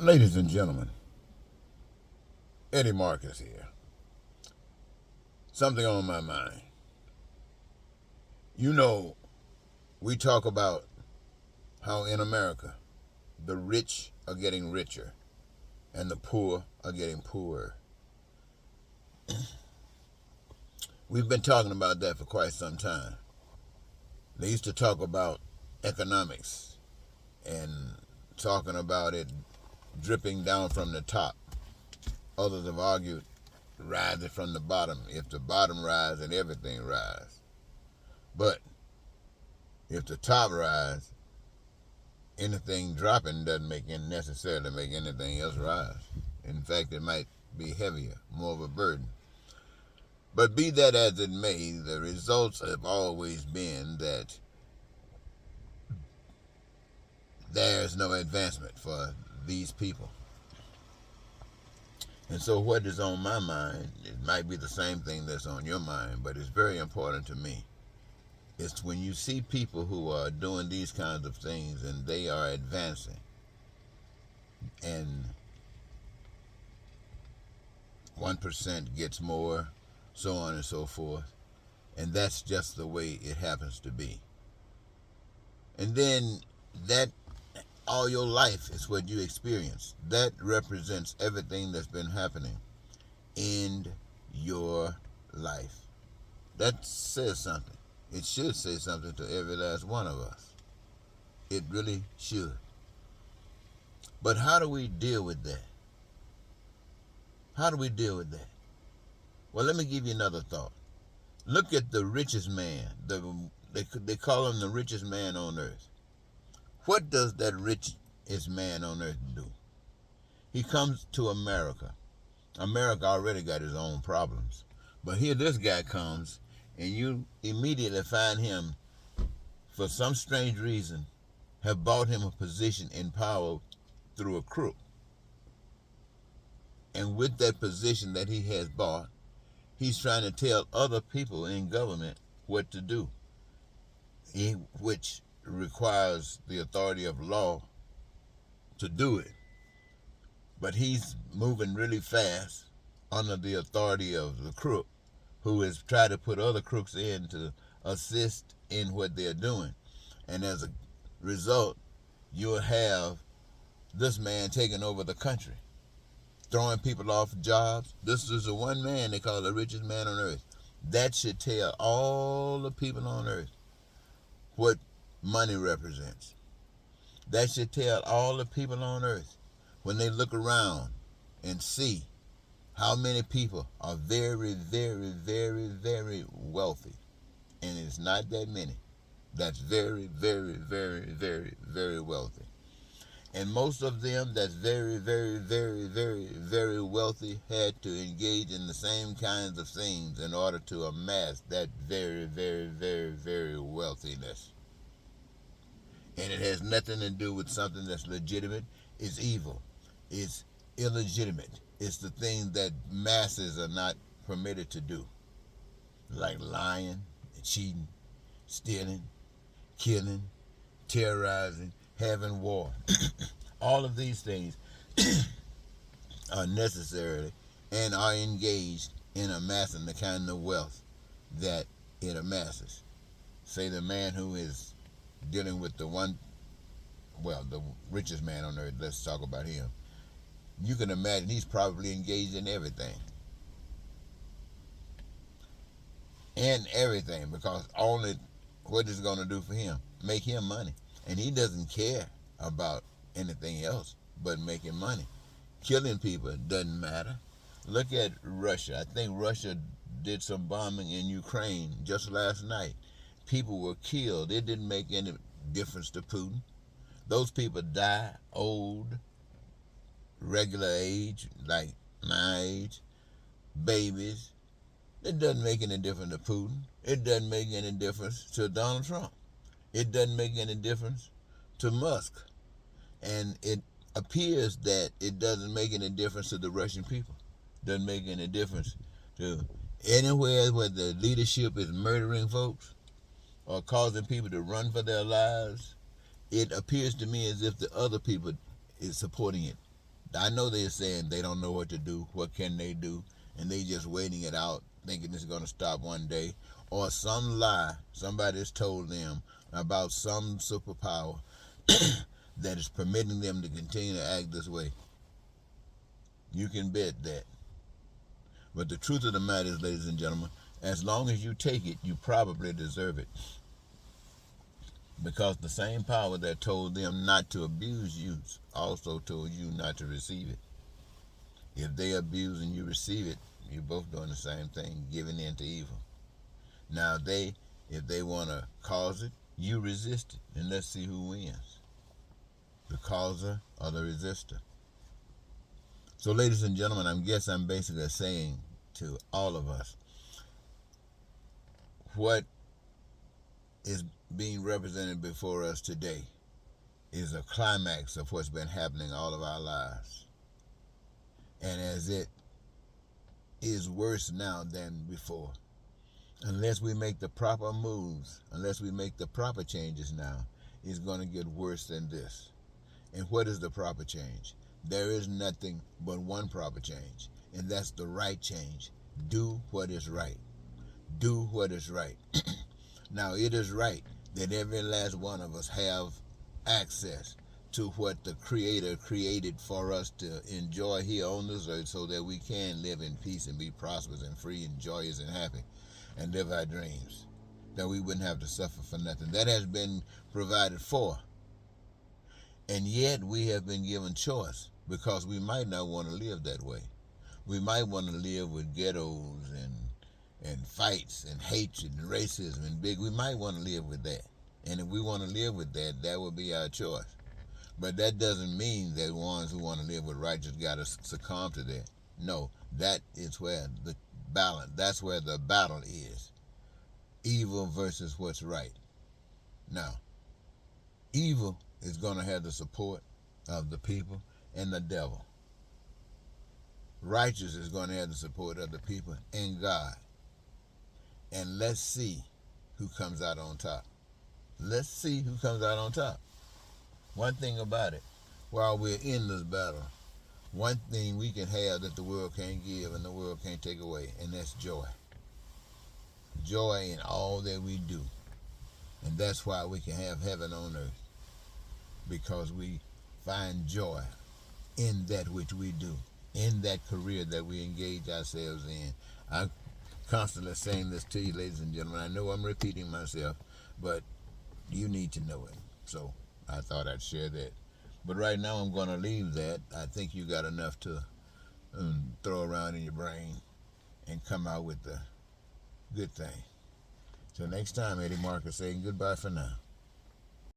Ladies and gentlemen, Eddie Marcus here. Something on my mind. You know, we talk about how in America the rich are getting richer and the poor are getting poorer. We've been talking about that for quite some time. They used to talk about economics and talking about it dripping down from the top. Others have argued rising from the bottom. If the bottom rise, then everything rise. But if the top rise, anything dropping doesn't necessarily make anything else rise. In fact, it might be heavier, more of a burden. But be that as it may, the results have always been that there's no advancement for these people. And so what is on my mind, it might be the same thing that's on your mind, but it's very important to me. It's when you see people who are doing these kinds of things and they are advancing, and 1% gets more, so on and so forth, and that's just the way it happens to be. And then that all your life is what you experience. That represents everything that's been happening in your life. That says something. It should say something to every last one of us. It really should. But how do we deal with that? How do we deal with that? Well, let me give you another thought. Look at the richest man. They call him the richest man on earth. What does that richest man on earth do? He comes to America. America already got his own problems. But here this guy comes, and you immediately find him, for some strange reason, have bought him a position in power through a crook. And with that position that he has bought, he's trying to tell other people in government what to do, which requires the authority of law to do it. But he's moving really fast under the authority of the crook, who has tried to put other crooks in to assist in what they're doing. And as a result, you'll have this man taking over the country, throwing people off jobs. This is the one man they call the richest man on earth. That should tell all the people on earth what money represents. That should tell all the people on earth when they look around and see how many people are very, very, very, very wealthy. And it's not that many. That's very, very, very, very, very wealthy. And most of them that's very, very, very, very, very wealthy had to engage in the same kinds of things in order to amass that very, very, very, very wealthiness. And it has nothing to do with something that's legitimate. It's evil. It's illegitimate. It's the thing that masses are not permitted to do, like lying, cheating, stealing, killing, terrorizing, having war. All of these things are necessary and are engaged in amassing the kind of wealth that it amasses. Say the man who is dealing with the richest man on earth, let's talk about him. You can imagine he's probably engaged in everything. And everything, because only what is going to do for him? Make him money. And he doesn't care about anything else but making money. Killing people doesn't matter. Look at Russia. I think Russia did some bombing in Ukraine just last night. People were killed. It didn't make any difference to Putin. Those people die old, regular age, like my age, babies. It doesn't make any difference to Putin. It doesn't make any difference to Donald Trump. It doesn't make any difference to Musk. And it appears that it doesn't make any difference to the Russian people. Doesn't make any difference to anywhere where the leadership is murdering folks or causing people to run for their lives. It appears to me as if the other people is supporting it. I know they're saying they don't know what to do, what can they do, and they just waiting it out, thinking it's going to stop one day, or some lie somebody's told them about some superpower that is permitting them to continue to act this way. You can bet that. But the truth of the matter is, ladies and gentlemen, as long as you take it, you probably deserve it. Because the same power that told them not to abuse you also told you not to receive it. If they abuse and you receive it, you're both doing the same thing, giving in to evil. Now if they want to cause it, you resist it, and let's see who wins, the causer or the resistor. So, ladies and gentlemen, I guess I'm basically saying to all of us, what is being represented before us today is a climax of what's been happening all of our lives. And as it is worse now than before, unless we make the proper moves, unless we make the proper changes now, it's going to get worse than this. And what is the proper change? There is nothing but one proper change, and that's the right change. Do what is right. Do what is right. Now, it is right that every last one of us have access to what the Creator created for us to enjoy here on this earth, so that we can live in peace and be prosperous and free and joyous and happy and live our dreams, that we wouldn't have to suffer for nothing. That has been provided for. And yet we have been given choice, because we might not want to live that way. We might want to live with ghettos and fights and hatred and racism and we might want to live with that. And if we want to live with that, that will be our choice. But that doesn't mean that ones who want to live with righteousness got to succumb to that. No, that is where the balance, that's where the battle is. Evil versus what's right. Now, evil is going to have the support of the people and the devil. Righteous is going to have the support of the people and God. And let's see who comes out on top. Let's see who comes out on top. One thing about it, while we're in this battle, one thing we can have that the world can't give and the world can't take away, and that's joy. Joy in all that we do. And that's why we can have heaven on earth, because we find joy in that which we do, in that career that we engage ourselves in. I'm constantly saying this to you, ladies and gentlemen. I know I'm repeating myself, but you need to know it. So I thought I'd share that. But right now I'm going to leave that. I think you got enough to throw around in your brain and come out with the good thing. So next time, Eddie Marcus saying goodbye for now.